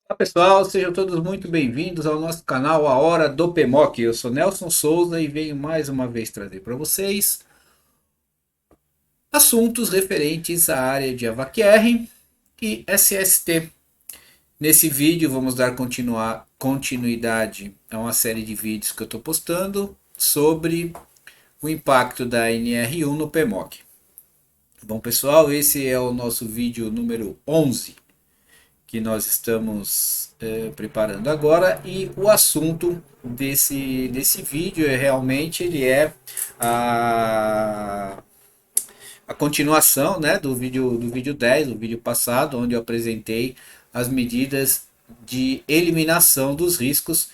Olá pessoal, sejam todos muito bem-vindos ao nosso canal A Hora do PMOC. Eu sou Nelson Souza e venho mais uma vez trazer para vocês assuntos referentes à área de AVAQR e SST. Nesse vídeo vamos dar continuidade a uma série de vídeos que eu estou postando sobre o impacto da NR1 no PMOC. Bom pessoal, esse é o nosso vídeo número 11 que nós estamos preparando agora, e o assunto desse vídeo é realmente a, a continuação, né, do vídeo 10, do vídeo passado, onde eu apresentei as medidas de eliminação dos riscos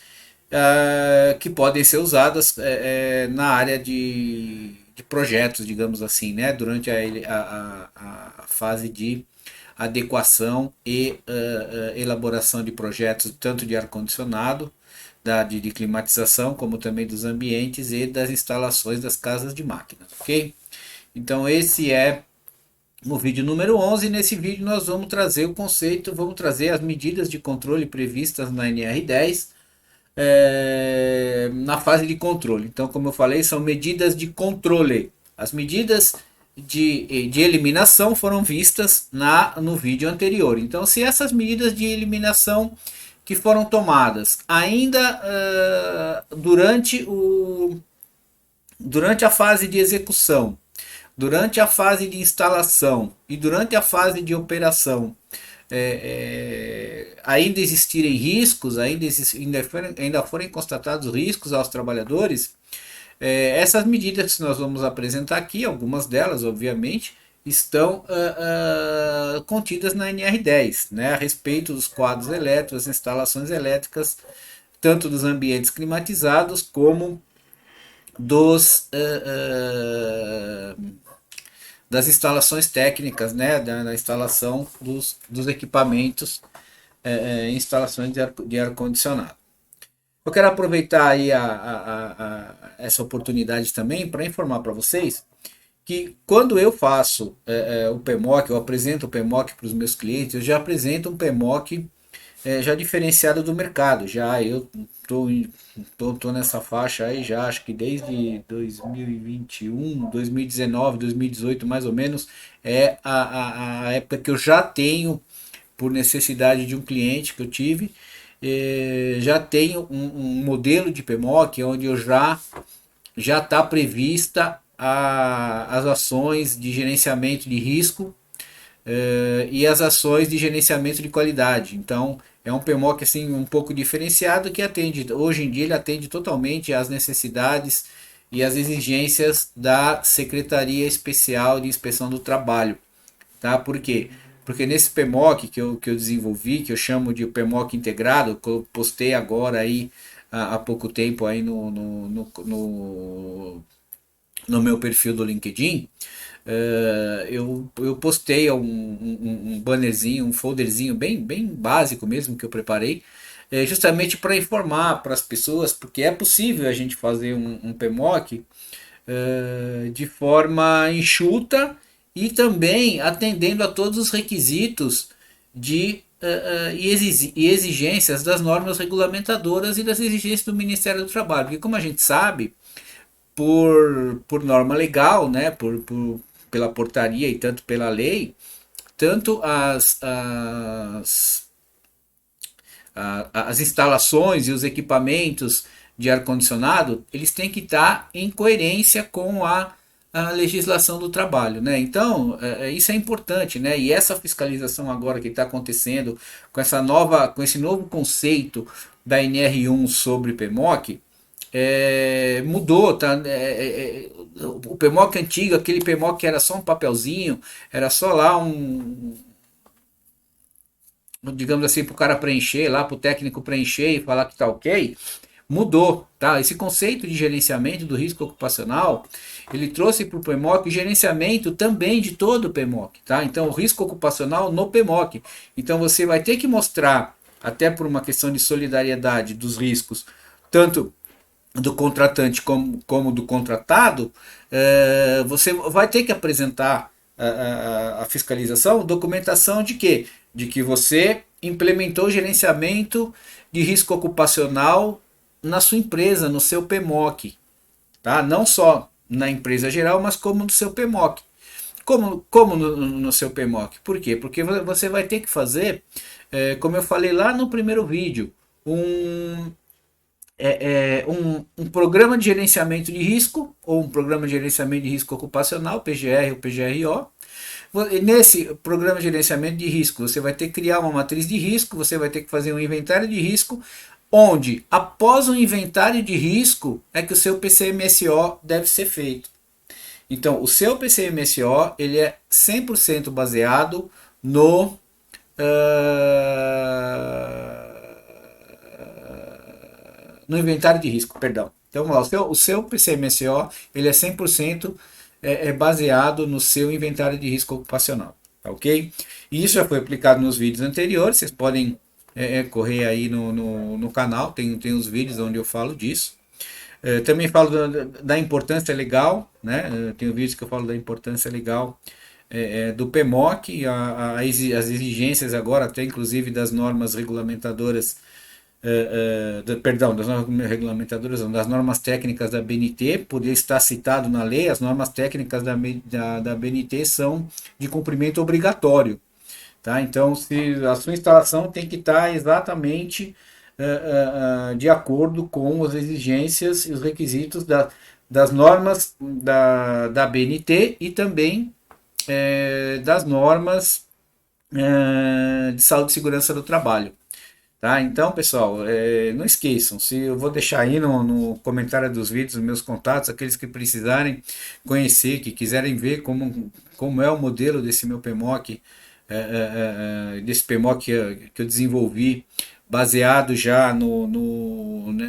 que podem ser usadas na área de projetos, digamos assim, né, durante a fase de adequação e elaboração de projetos, tanto de ar-condicionado, de climatização, como também dos ambientes e das instalações das casas de máquinas, ok? Então esse é o vídeo número 11. Nesse vídeo nós vamos trazer o conceito, vamos trazer as medidas de controle previstas na NR10 na fase de controle. Então, como eu falei, são medidas de controle. As medidas de eliminação foram vistas no vídeo anterior. Então, se essas medidas de eliminação que foram tomadas ainda durante a fase de execução, durante a fase de instalação e durante a fase de operação ainda existirem riscos, ainda forem constatados riscos aos trabalhadores, essas medidas que nós vamos apresentar aqui, algumas delas, obviamente, estão contidas na NR10, né, a respeito dos quadros elétricos, instalações elétricas, tanto dos ambientes climatizados como dos das instalações técnicas, né, da instalação dos equipamentos, instalações de ar-condicionado. Eu quero aproveitar aí essa oportunidade também para informar para vocês que quando eu faço o PMOC, eu apresento o PMOC para os meus clientes, eu já apresento um PMOC já diferenciado do mercado. Já eu tô nessa faixa aí já, acho que desde 2021, 2019, 2018 mais ou menos, é a época que eu já tenho, por necessidade de um cliente que eu tive, já tenho um modelo de PMOC onde eu já está prevista as ações de gerenciamento de risco e as ações de gerenciamento de qualidade. Então, é um PMOC assim um pouco diferenciado que atende, hoje em dia ele atende totalmente às necessidades e às exigências da Secretaria Especial de Inspeção do Trabalho, tá? Por quê? Porque nesse PMOC que eu desenvolvi, que eu chamo de PMOC integrado, que eu postei agora aí há pouco tempo aí no meu perfil do LinkedIn, eu postei um bannerzinho, um folderzinho bem básico mesmo que eu preparei, justamente para informar para as pessoas, porque é possível a gente fazer um PMOC de forma enxuta e também atendendo a todos os requisitos e exigências das normas regulamentadoras e das exigências do Ministério do Trabalho. Porque como a gente sabe, por norma legal, né, pela portaria e tanto pela lei, tanto as instalações e os equipamentos de ar-condicionado, eles têm que estar em coerência com a legislação do trabalho, né? Então, isso é importante, né? E essa fiscalização agora que está acontecendo com esse novo conceito da NR1 sobre PMOC, mudou, tá? O PMOC antigo, aquele PMOC que era só um papelzinho, era só lá digamos assim, para o cara preencher, lá para o técnico preencher e falar que tá ok, mudou, tá? Esse conceito de gerenciamento do risco ocupacional, ele trouxe para o PMOC gerenciamento também de todo o PMOC, tá? Então, o risco ocupacional no PMOC. Então, você vai ter que mostrar, até por uma questão de solidariedade dos riscos, tanto do contratante como do contratado, você vai ter que apresentar a fiscalização, documentação de quê? De que você implementou gerenciamento de risco ocupacional na sua empresa, no seu PMOC, tá? Não só na empresa geral, mas como no seu PMOC. Como no seu PMOC? Por quê? Porque você vai ter que fazer, como eu falei lá no primeiro vídeo, um, um programa de gerenciamento de risco, ou um programa de gerenciamento de risco ocupacional, PGR ou PGRO. Nesse programa de gerenciamento de risco, você vai ter que criar uma matriz de risco, você vai ter que fazer um inventário de risco, onde, após o inventário de risco, é que o seu PCMSO deve ser feito. Então, o seu PCMSO ele é 100% baseado no no inventário de risco, perdão. Então, vamos lá, o seu PCMSO ele é 100% baseado no seu inventário de risco ocupacional, tá ok? E isso já foi aplicado nos vídeos anteriores, vocês podem correr aí no canal, tem os vídeos onde eu falo disso. Também falo da importância legal, né? Tenho vídeos que eu falo da importância legal do PMOC, as exigências agora, até inclusive das normas regulamentadoras, perdão, das normas regulamentadoras, não, das normas técnicas da BNT, poder estar citado na lei, as normas técnicas da BNT são de cumprimento obrigatório. Tá? Então, se a sua instalação tem que estar exatamente de acordo com as exigências e os requisitos das normas da BNT e também das normas de saúde e segurança do trabalho. Tá? Então, pessoal, não esqueçam, se eu vou deixar aí no comentário dos vídeos os meus contatos, aqueles que precisarem conhecer, que quiserem ver como é o modelo desse meu PMOC, desse PMOC que eu desenvolvi, baseado já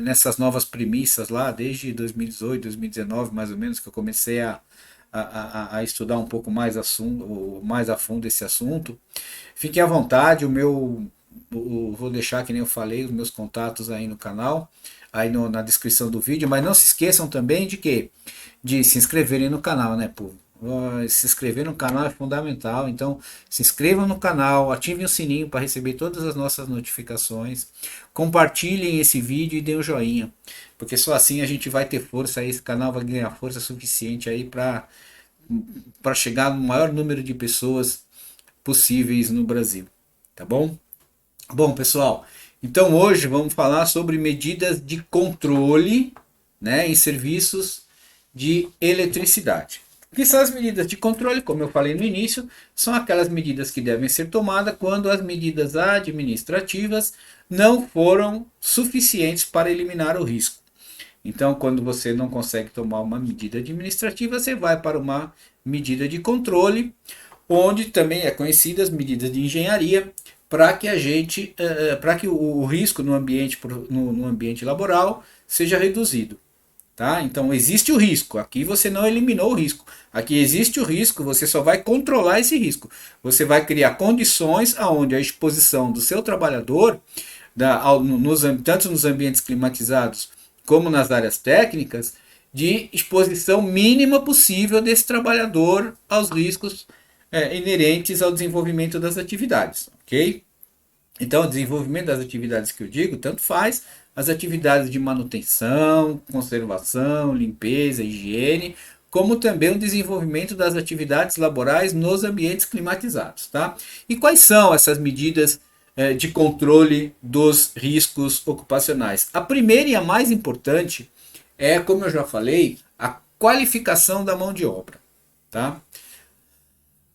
nessas novas premissas lá, desde 2018, 2019, mais ou menos, que eu comecei a estudar um pouco mais a fundo esse assunto. Fiquem à vontade, vou deixar, que nem eu falei, os meus contatos aí no canal, aí na descrição do vídeo, mas não se esqueçam também de quê? De se inscreverem no canal, né, povo? Se inscrever no canal é fundamental, então se inscrevam no canal, ativem o sininho para receber todas as nossas notificações, compartilhem esse vídeo e deem um joinha, porque só assim a gente vai ter força, aí esse canal vai ganhar força suficiente aí para chegar no maior número de pessoas possíveis no Brasil, tá bom? Bom, pessoal, então hoje vamos falar sobre medidas de controle, né, em serviços de eletricidade. O que são as medidas de controle? Como eu falei no início, são aquelas medidas que devem ser tomadas quando as medidas administrativas não foram suficientes para eliminar o risco. Então, quando você não consegue tomar uma medida administrativa, você vai para uma medida de controle, onde também é conhecida as medidas de engenharia, para que para que o risco no ambiente laboral seja reduzido. Tá? Então existe o risco, aqui você não eliminou o risco, aqui existe o risco, você só vai controlar esse risco, você vai criar condições onde a exposição do seu trabalhador, tanto nos ambientes climatizados como nas áreas técnicas, de exposição mínima possível desse trabalhador aos riscos inerentes ao desenvolvimento das atividades, ok? Então, o desenvolvimento das atividades que eu digo, tanto faz as atividades de manutenção, conservação, limpeza, higiene, como também o desenvolvimento das atividades laborais nos ambientes climatizados. Tá? E quais são essas medidas de controle dos riscos ocupacionais? A primeira e a mais importante é, como eu já falei, a qualificação da mão de obra. Tá?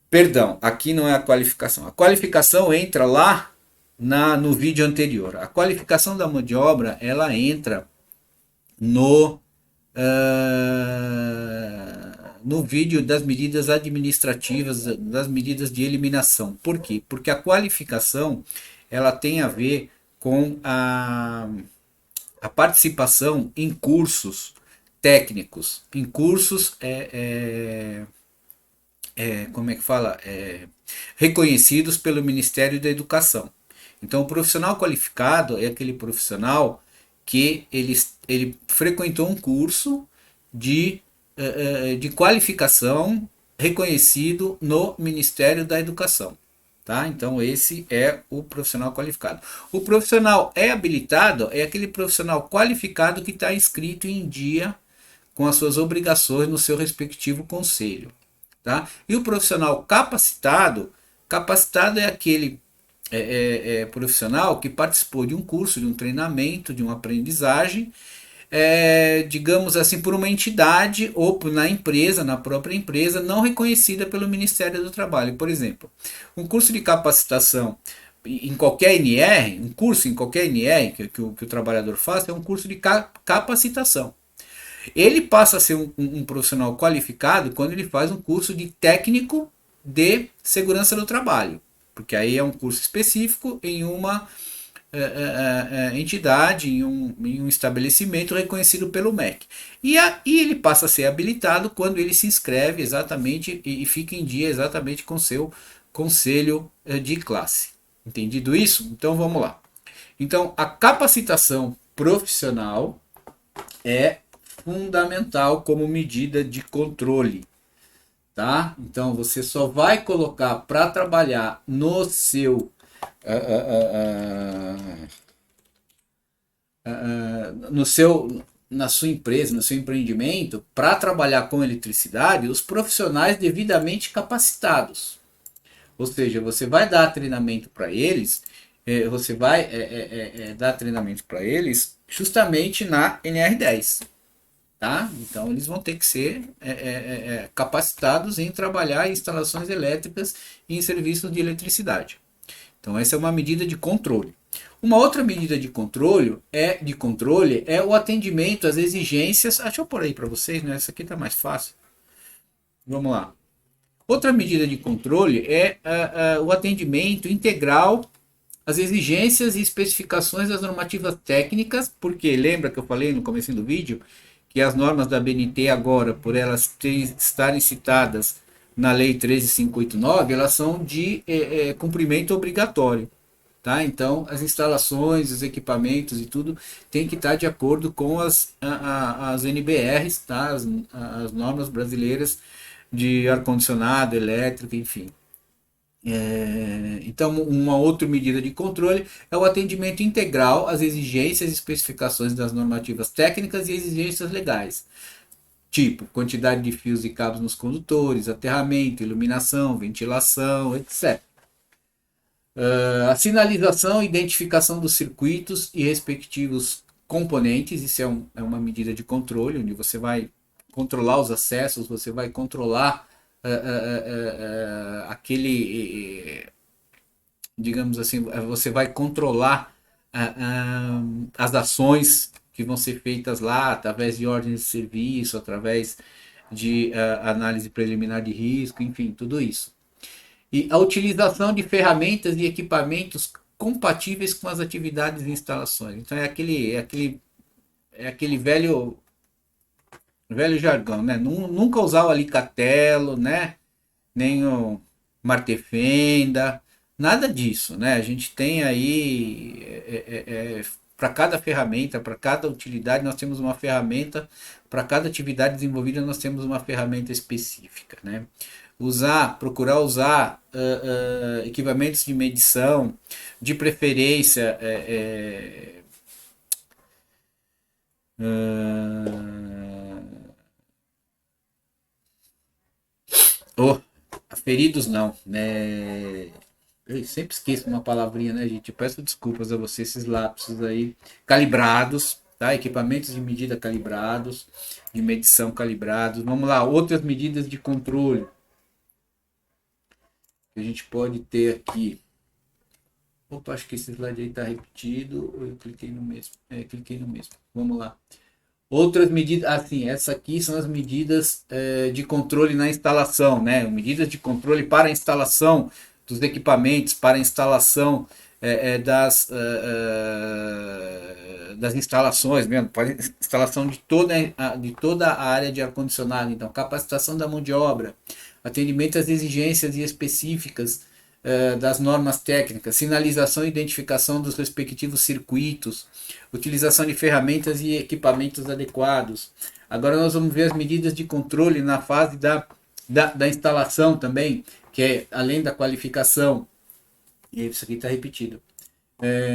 Perdão, aqui não é a qualificação. A qualificação entra lá no vídeo anterior. A qualificação da mão de obra, ela entra no vídeo das medidas administrativas, das medidas de eliminação. Por quê? Porque a qualificação, ela tem a ver com a participação em cursos técnicos, em cursos como é que fala? Reconhecidos pelo Ministério da Educação. Então, o profissional qualificado é aquele profissional que ele frequentou um curso de qualificação reconhecido no Ministério da Educação. Tá? Então, esse é o profissional qualificado. O profissional é habilitado é aquele profissional qualificado que está inscrito em dia com as suas obrigações no seu respectivo conselho. Tá? E o profissional capacitado, capacitado é aquele profissional que participou de um curso, de um treinamento, de uma aprendizagem, digamos assim, por uma entidade ou na empresa, na própria empresa, não reconhecida pelo Ministério do Trabalho. Por exemplo, um curso de capacitação em qualquer NR, um curso em qualquer NR que o trabalhador faça, é um curso de capacitação. Ele passa a ser um profissional qualificado quando ele faz um curso de técnico de segurança do trabalho, porque aí é um curso específico em uma entidade, em um estabelecimento reconhecido pelo MEC. E ele passa a ser habilitado quando ele se inscreve exatamente e fica em dia exatamente com seu conselho de classe. Entendido isso? Então vamos lá. Então a capacitação profissional é fundamental como medida de controle, tá? Então você só vai colocar para trabalhar no seu na sua empresa, no seu empreendimento, para trabalhar com eletricidade, os profissionais devidamente capacitados. Ou seja, você vai dar treinamento para eles, você vai dar treinamento para eles justamente na NR10. Tá? Então eles vão ter que ser capacitados em trabalhar em instalações elétricas e em serviços de eletricidade. Então essa é uma medida de controle. Uma outra medida de controle é o atendimento às exigências. Deixa eu pôr aí para vocês, né? Essa aqui está mais fácil. Vamos lá. Outra medida de controle é o atendimento integral às exigências e especificações das normativas técnicas, porque lembra que eu falei no começo do vídeo que as normas da BNT agora, por elas estarem citadas na Lei 13.589, elas são de cumprimento obrigatório. Tá? Então, as instalações, os equipamentos e tudo tem que estar de acordo com as NBRs, tá? As normas brasileiras de ar-condicionado, elétrico, enfim. Então, uma outra medida de controle é o atendimento integral às exigências e especificações das normativas técnicas e exigências legais, tipo quantidade de fios e cabos nos condutores, aterramento, iluminação, ventilação, etc. A sinalização e identificação dos circuitos e respectivos componentes, isso é uma medida de controle, onde você vai controlar os acessos, você vai controlar aquele, digamos assim, você vai controlar as ações que vão ser feitas lá, através de ordens de serviço, através de análise preliminar de risco, enfim, tudo isso. E a utilização de ferramentas e equipamentos compatíveis com as atividades e instalações. Então é aquele velho jargão, né? Nunca usar o alicatelo, né? Nem o martefenda, nada disso, né? A gente tem aí para cada ferramenta, para cada utilidade, nós temos uma ferramenta, para cada atividade desenvolvida, nós temos uma ferramenta específica, né? Procurar usar equipamentos de medição, de preferência, aferidos não, né? Eu sempre esqueço uma palavrinha, né, gente? Eu peço desculpas a vocês, esses lapsos aí. Calibrados, tá? Equipamentos de medida calibrados, de medição calibrados. Vamos lá, outras medidas de controle que a gente pode ter aqui. Opa, acho que esse slide aí está repetido. Ou eu cliquei no mesmo? Cliquei no mesmo. Vamos lá. Outras medidas, assim, essa aqui são as medidas de controle na instalação, né? Medidas de controle para a instalação dos equipamentos, para a instalação das instalações mesmo, para a instalação de toda a área de ar-condicionado. Então, capacitação da mão de obra, atendimento às exigências específicas das normas técnicas, sinalização e identificação dos respectivos circuitos, utilização de ferramentas e equipamentos adequados. Agora nós vamos ver as medidas de controle na fase da instalação também, que é além da qualificação, E isso aqui está repetido.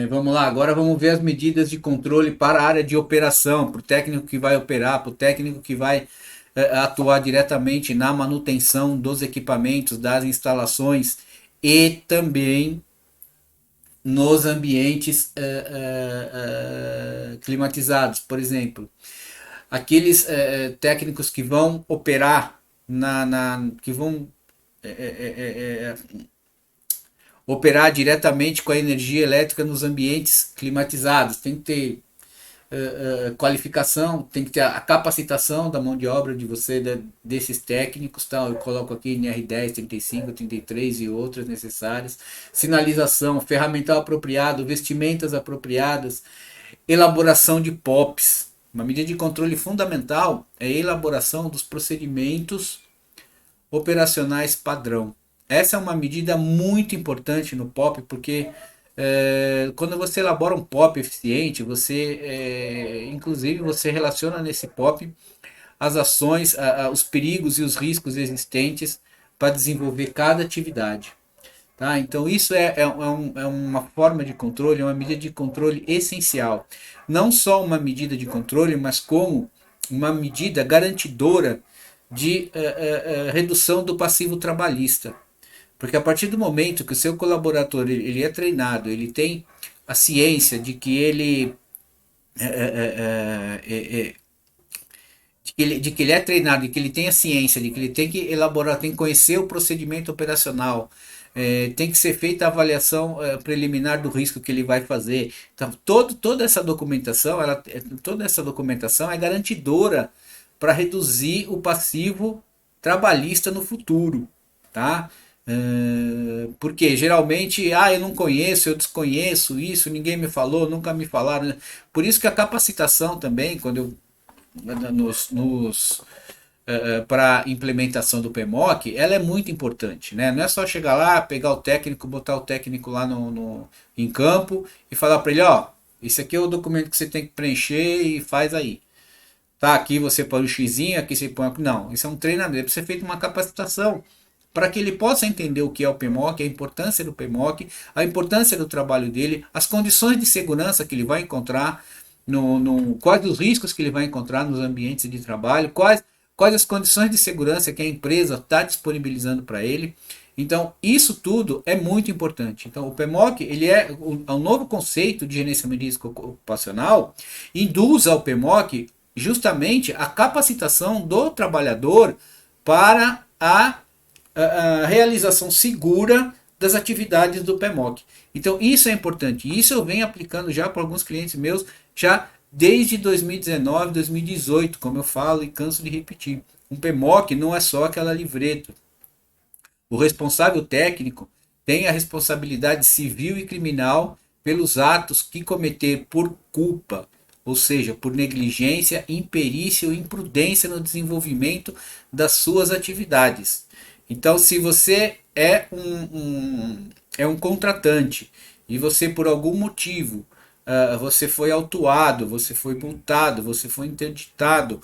Vamos lá, agora vamos ver as medidas de controle para a área de operação, para o técnico que vai operar, para o técnico que vai atuar diretamente na manutenção dos equipamentos, das instalações e também nos ambientes climatizados. Por exemplo, aqueles técnicos que vão operar que vão operar diretamente com a energia elétrica nos ambientes climatizados. Tem que ter qualificação, tem que ter a capacitação da mão de obra de você, desses técnicos, tá? Eu coloco aqui NR10, 35, 33 e outras necessárias. Sinalização, ferramental apropriado, vestimentas apropriadas, elaboração de POPs. Uma medida de controle fundamental é a elaboração dos procedimentos operacionais padrão. Essa é uma medida muito importante no POP, porque quando você elabora um POP eficiente, inclusive você relaciona nesse POP as ações, os perigos e os riscos existentes para desenvolver cada atividade. Tá? Então isso é uma forma de controle, é uma medida de controle essencial. Não só uma medida de controle, mas como uma medida garantidora de redução do passivo trabalhista. Porque a partir do momento que o seu colaborador ele é treinado, ele tem a ciência é, é, é, é, de que ele é treinado, de que ele tem a ciência, de que ele tem que elaborar, tem que conhecer o procedimento operacional, tem que ser feita a avaliação preliminar do risco que ele vai fazer. Então, toda essa documentação é garantidora para reduzir o passivo trabalhista no futuro, tá? Porque geralmente, eu não conheço, eu desconheço isso, ninguém me falou, nunca me falaram, né? Por isso que a capacitação também, quando eu para implementação do PMOC, ela é muito importante, né? Não é só chegar lá, pegar o técnico, botar o técnico lá em campo e falar para ele, ó, esse aqui é o documento que você tem que preencher e faz aí. Tá, aqui você põe o xizinho, aqui você põe... Não, isso é um treinamento, precisa ser feita uma capacitação para que ele possa entender o que é o PMOC, a importância do PMOC, a importância do trabalho dele, as condições de segurança que ele vai encontrar, quais os riscos que ele vai encontrar nos ambientes de trabalho, quais as condições de segurança que a empresa está disponibilizando para ele. Então, isso tudo é muito importante. Então, o PMOC ele é um novo conceito de gerenciamento de risco ocupacional, induz ao PMOC justamente a capacitação do trabalhador para a realização segura das atividades do PMOC. Então isso é importante. Isso eu venho aplicando já para alguns clientes meus já desde 2019, 2018, como eu falo e canso de repetir. Um PMOC não é só aquela livreta. O responsável técnico tem a responsabilidade civil e criminal pelos atos que cometer por culpa, ou seja, por negligência, imperícia ou imprudência no desenvolvimento das suas atividades. Então, se você é um contratante e você, por algum motivo, você foi autuado, você foi multado, você foi interditado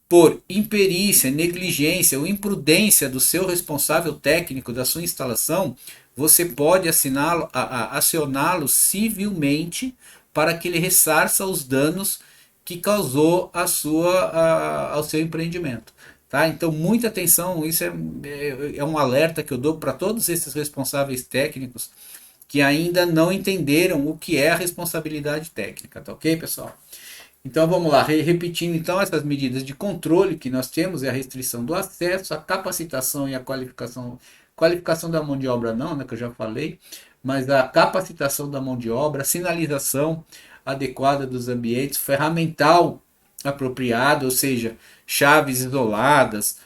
por imperícia, negligência ou imprudência do seu responsável técnico da sua instalação, você pode acioná-lo civilmente para que ele ressarça os danos que causou ao seu empreendimento. Tá? Então, muita atenção, isso é um alerta que eu dou para todos esses responsáveis técnicos que ainda não entenderam o que é a responsabilidade técnica, tá ok, pessoal? Então vamos lá, repetindo então essas medidas de controle que nós temos, é a restrição do acesso, a capacitação e a qualificação da mão de obra não, né, que eu já falei, mas a capacitação da mão de obra, a sinalização adequada dos ambientes, ferramental apropriado, ou seja, chaves isoladas,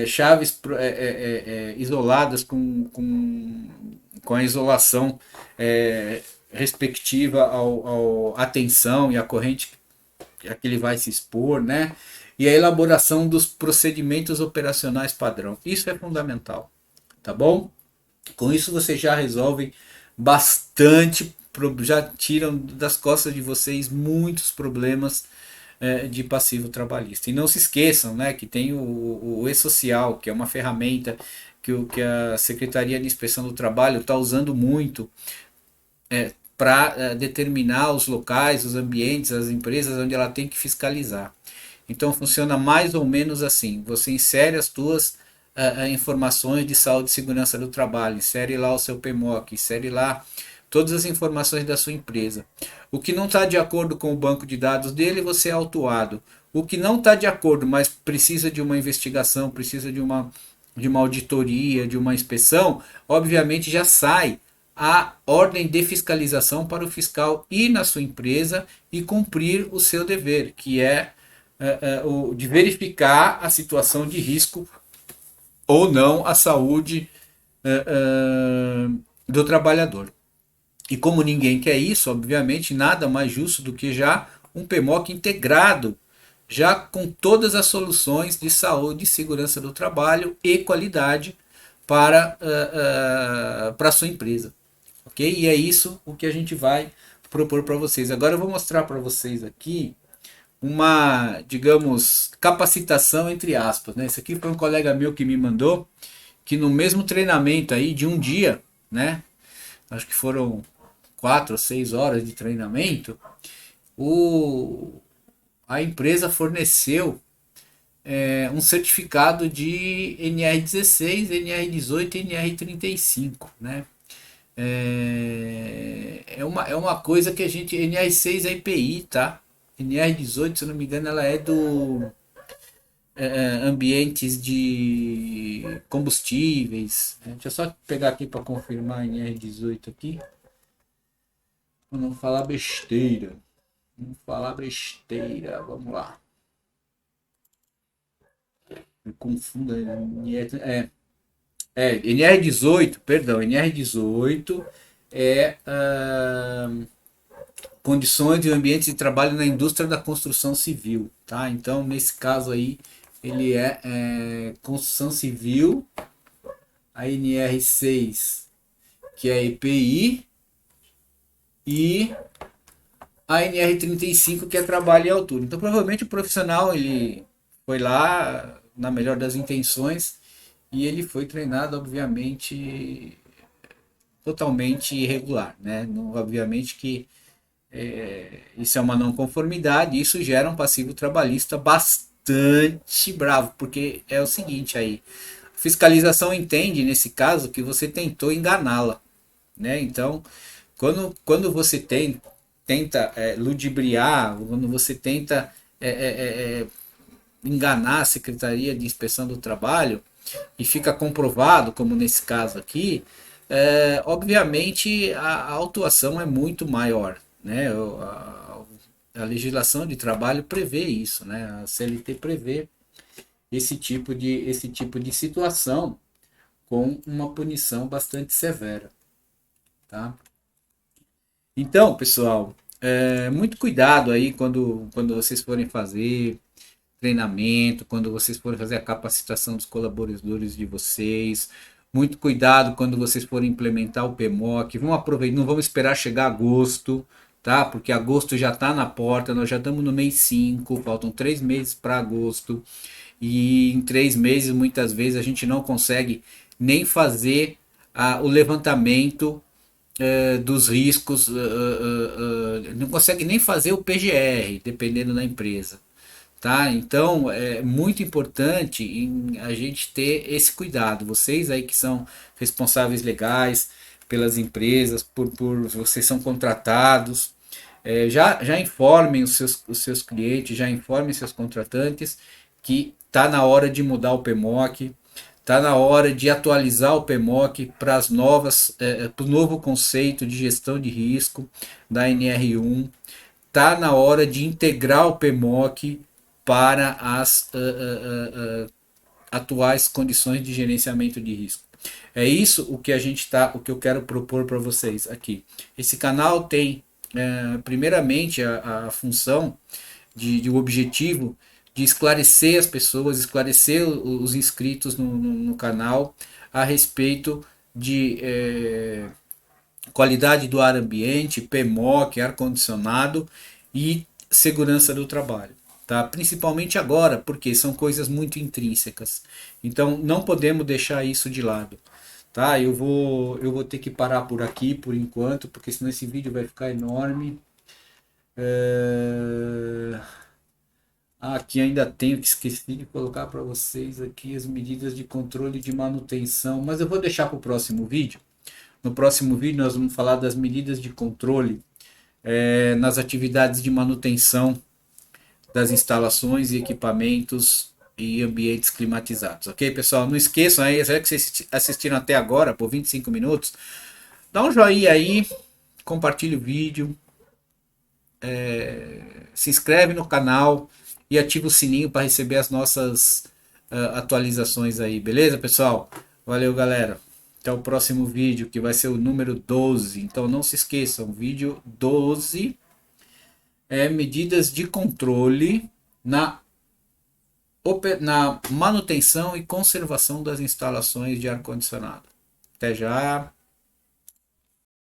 chaves isoladas com a isolação respectiva à tensão e à corrente a que ele vai se expor, né? E a elaboração dos procedimentos operacionais padrão. Isso é fundamental, tá bom? Com isso você já resolve bastante, já tiram das costas de vocês muitos problemas de passivo trabalhista. E não se esqueçam, né, que tem o e-social, que é uma ferramenta que a Secretaria de Inspeção do Trabalho está usando muito para determinar os locais, os ambientes, as empresas onde ela tem que fiscalizar. Então funciona mais ou menos assim: você insere as suas informações de saúde e segurança do trabalho, insere lá o seu PMOC, insere lá todas as informações da sua empresa. O que não está de acordo com o banco de dados dele, você é autuado. O que não está de acordo, mas precisa de uma investigação, precisa de uma auditoria, de uma inspeção, obviamente já sai a ordem de fiscalização para o fiscal ir na sua empresa e cumprir o seu dever, que é o de verificar a situação de risco ou não à saúde do trabalhador. E como ninguém quer isso, obviamente, nada mais justo do que já um PMOC integrado, já com todas as soluções de saúde e segurança do trabalho e qualidade para a sua empresa. Ok? E é isso o que a gente vai propor para vocês. Agora eu vou mostrar para vocês aqui uma, digamos, capacitação entre aspas, né? Esse aqui foi um colega meu que me mandou, que no mesmo treinamento aí de um dia, né? Acho que foram 4 ou 6 horas de treinamento, a empresa forneceu um certificado de NR16, NR18 e NR35, né? É uma coisa que a gente. NR6 é IPI, tá? NR18, se eu não me engano, ela é do ambientes de combustíveis. Deixa eu só pegar aqui para confirmar NR18 aqui. Para não falar besteira. Não falar besteira. Vamos lá. Me confundo. NR18, perdão, NR18 é condições e ambientes de trabalho na indústria da construção civil, tá? Então, nesse caso aí, ele é construção civil, a NR6, que é EPI, e a NR35, que é trabalho em altura. Então, provavelmente o profissional ele foi lá na melhor das intenções e ele foi treinado, obviamente, totalmente irregular, né? Não, obviamente que isso é uma não conformidade, isso gera um passivo trabalhista bastante bravo, porque é o seguinte aí, a fiscalização entende nesse caso que você tentou enganá-la, né? Então, quando você tenta ludibriar, quando você tenta enganar a Secretaria de Inspeção do Trabalho e fica comprovado, como nesse caso aqui, obviamente a autuação é muito maior, né? A legislação de trabalho prevê isso, né? A CLT prevê esse tipo de situação com uma punição bastante severa, tá? Então, pessoal, muito cuidado aí quando vocês forem fazer treinamento, quando vocês forem fazer a capacitação dos colaboradores de vocês. Muito cuidado quando vocês forem implementar o PMOC. Vamos aproveitar, não vamos esperar chegar agosto, tá? Porque agosto já está na porta, nós já estamos no mês 5, faltam 3 meses para agosto. E em 3 meses, muitas vezes, a gente não consegue nem fazer o levantamento dos riscos, não consegue nem fazer o PGR, dependendo da empresa. Tá? Então é muito importante a gente ter esse cuidado. Vocês aí que são responsáveis legais pelas empresas, por vocês são contratados, já informem os seus clientes, já informem seus contratantes que está na hora de mudar o PMOC, está na hora de atualizar o PMOC para para o novo conceito de gestão de risco da NR1, está na hora de integrar o PMOC para as atuais condições de gerenciamento de risco. É isso o que eu quero propor para vocês aqui. Esse canal tem primeiramente a função o objetivo de esclarecer as pessoas, esclarecer os inscritos no canal a respeito de qualidade do ar ambiente, PMOC, ar-condicionado e segurança do trabalho. tá? Principalmente agora, porque são coisas muito intrínsecas. Então não podemos deixar isso de lado, tá? Eu vou ter que parar por aqui por enquanto, porque senão esse vídeo vai ficar enorme. Aqui ainda tenho que esqueci de colocar para vocês aqui as medidas de controle de manutenção, mas eu vou deixar para o próximo vídeo. No próximo vídeo nós vamos falar das medidas de controle nas atividades de manutenção das instalações e equipamentos e ambientes climatizados. Ok, pessoal? Não esqueçam aí, será que vocês assistiram até agora, por 25 minutos? Dá um joinha aí, compartilhe o vídeo, se inscreve no canal e ativa o sininho para receber as nossas atualizações aí, beleza, pessoal? Valeu, galera. Até o próximo vídeo, que vai ser o número 12. Então não se esqueçam, vídeo 12 é medidas de controle na manutenção e conservação das instalações de ar-condicionado. Até já!